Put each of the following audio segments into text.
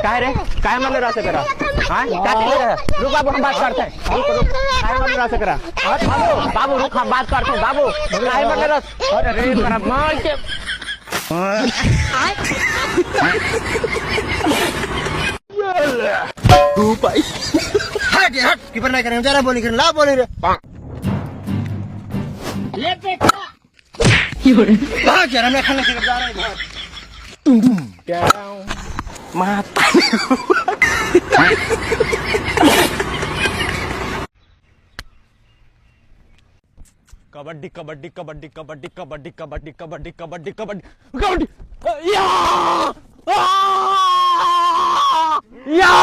काय रे काय म्हणलं रे असं करा हाँ क्या कर रहे हैं रुक बाबू हम बात करते हैं काय म्हणलं असं करा बाबू बाबू रुक हम बात करते हैं बाबू काय म्हणलं अरे रे करा मार के तू भाई हट हट कीपर नहीं करेंगे जरा बोली करें ला बोली रे ले बेटा भाग यार मैं खाना खाकर जा रहा हूं क्या mata kabaddi kabaddi kabaddi kabaddi kabaddi kabaddi kabaddi kabaddi kabaddi kabaddi ya ya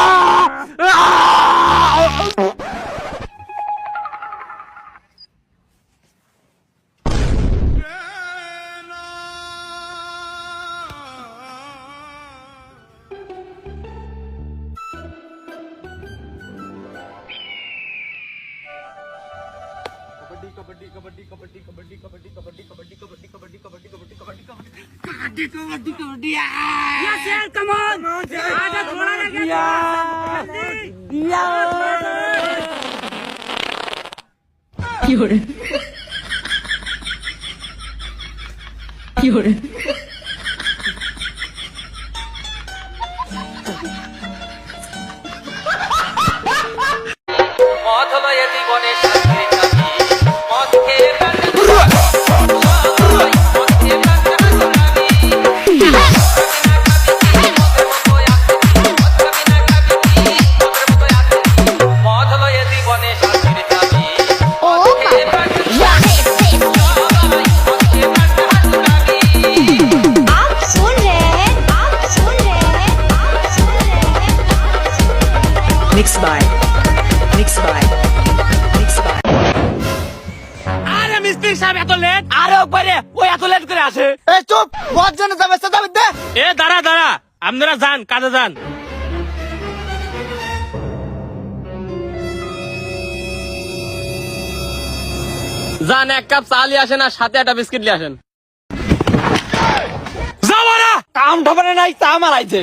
kabaddi kabaddi kabaddi kabaddi kabaddi kabaddi kabaddi kabaddi kabaddi kabaddi kabaddi kabaddi kabaddi kabaddi kabaddi ya sir come on आजा थोड़ा रह गया या क्यों क्यों মধুময় জীবনে Mixed by আরে মিস্ত্রি সাহেব এত লেট আরে উপরে ওই এত লেট করে আসে ए चुप बहुत जन जावे सदा दे এ দাঁড়া দাঁড়া আপনারা যান কাজে যান যান এক কাপ চা নিয়ে আসেন আর সাথে একটা বিস্কিট নিয়ে আসেন যাবো না কাম ঢোকানে নাই চা মারাইছে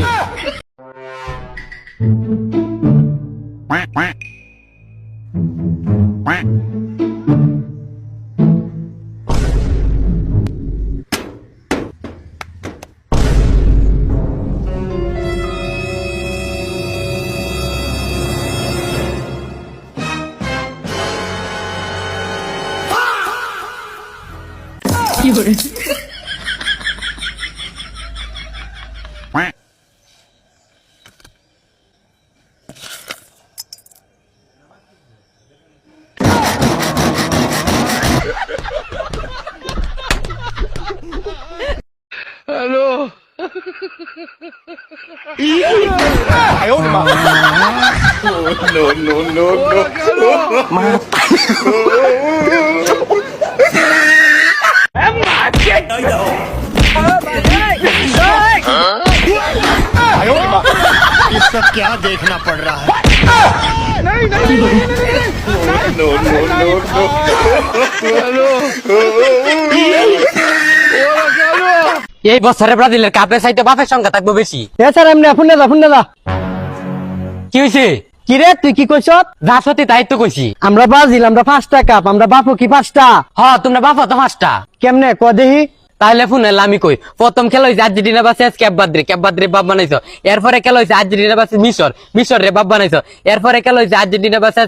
हेलो ये सब क्या देखना पड़ रहा है এই বছরে ব্রাজিলের কাপের সাইতে বাপের সংখ্যা থাকবে বেশি এ স্যার এমনি ফোন দা কি হয়েছে কি রে তুই কি কইছ যা সত্যি তাই তো কইছি আমরা ব্রাজিল আমরা 5টা কাপ আমরা বাপু কি 5টা হ তোমরা বাপা তো পাঁচটা কেমনে ক দেহি তাহলে ফোন আমি কই প্রথম খেলা হয়েছে আর্জেন্টিনা বাসে ক্যাপবাদ্রি বাপ বানাইছো এরপরে খেলা হয়েছে আর্জেন্টিনা বাসে মিশর রে বাপ বানাইছো এরপরে খেলা হয়েছে আর্জেন্টিনা বাসে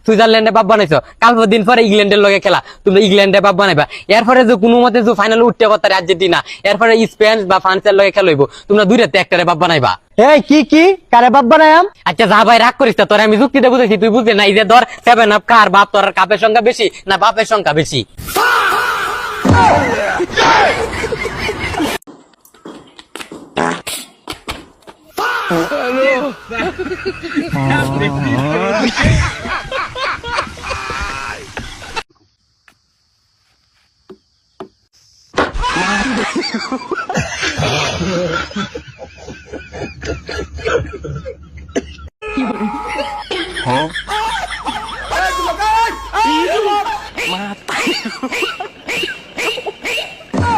সুইজারল্যান্ডে বাপ বানাইছো কাল দিন পরে ইংল্যান্ডের লগে খেলা তুমি ইংল্যান্ডে বাপ বানাইবা এরপরে যে কোনো মতে যে ফাইনাল উঠতে পারতে আর্জেন্টিনা এরপরে স্পেন বা ফ্রান্সের লগে খেলা হইব তোমরা দুইটাতে একটারে বাপ বানাইবা এই কি কারে বাপ বানায়াম আচ্ছা যা ভাই রাগ করিস তোর আমি যুক্তিতে বুঝেছি তুই বুঝলি না এই যে ধর 7 আপ কার বাপ তোর কাপের সংখ্যা বেশি না বাপের সংখ্যা বেশি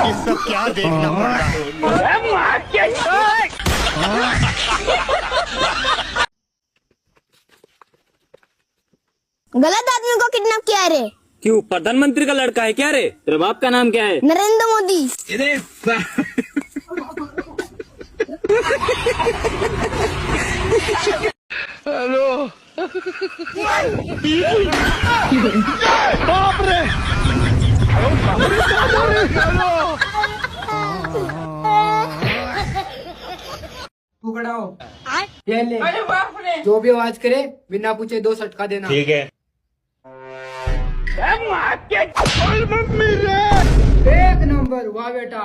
ये सब क्या देखना पड़ रहा है गलत आदमी को किडनैप किया है रे। क्यों, प्रधानमंत्री का लड़का है क्या रे? तेरे बाप का नाम क्या है? नरेंद्र मोदी। तू खड़ा हो। ये ले। जो भी आवाज करे बिना पूछे 2 सटका देना। ठीक है। एक नंबर, वाह बेटा।